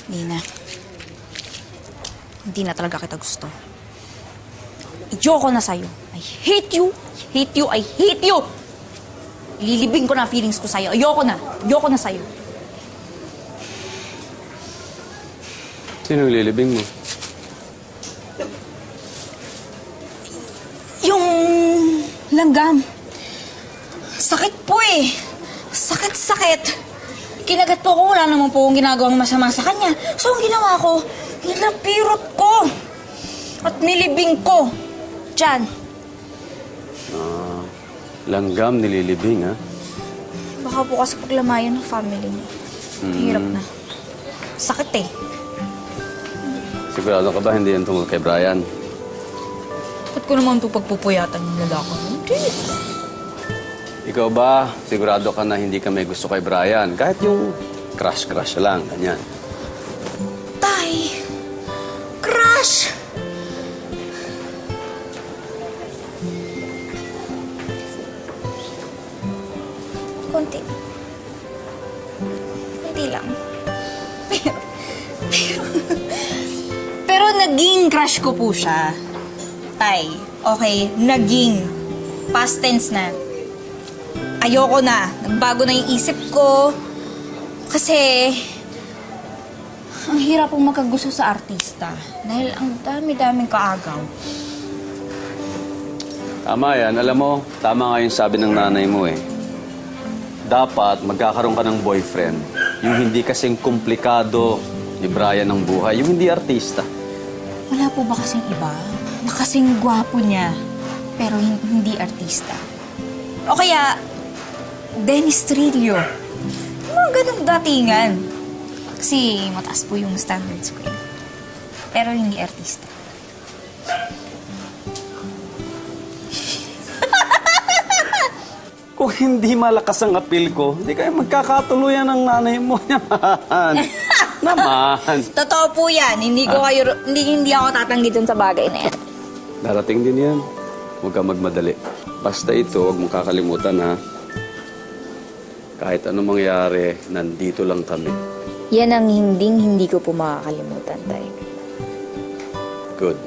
Nina, hindi na talaga kita gusto. Ayoko na sa'yo. I hate you. I hate you. I hate you. Ililibing ko na feelings ko sa'yo. Ayoko na. Ayoko na sa'yo. Sino ililibing mo? Yung langgam. Sakit po eh. Sakit-sakit. Kinagat po ko, wala naman po akong ginagawang masama sa kanya. So, ang ginawa ko, nilapirot ko. At nilibing ko. Diyan. Langgam nililibing, ha? Baka po kasi paglamayan ng family niya. Hirap na. Sakit eh. Sigurado ka ba hindi yan tungkol kay Brian? Ba't ko naman ito pagpupuyatan ng lalaki? Hindi. Ikaw ba, sigurado ka na hindi ka may gusto kay Brian? Kahit yung crush-crush lang, ganyan. Tay! Crush! Konti. Konti lang. Pero naging crush ko po siya. Tay, okay, naging. Past tense na. Ayoko na. Nagbago na yung isip ko. Kasi, ang hirap pong magkagusto sa artista. Dahil ang dami-daming kaagaw. Tama yan. Alam mo, tama nga yung sabi ng nanay mo eh. Dapat magkakaroon ka ng boyfriend. Yung hindi kasing komplikado ni Brian ng buhay. Yung hindi artista. Wala po ba kasing iba? Na kasing gwapo niya, pero hindi artista. O kaya, Dennis Trillo. Mga ganong datingan. Kasi mataas po yung standards ko. Pero hindi artista. Kung hindi malakas ang appeal ko, hindi kayo magkakatuluyan ng nanay mo naman. Naman. Totoo po yan. Hindi ako tatanggi dun sa bagay na yan. Darating din yan. Huwag ka magmadali. Basta ito, huwag mong kakalimutan ha. Kahit anong mangyari, nandito lang kami. Yan ang hindi ko po makakalimutan, Tay. Good.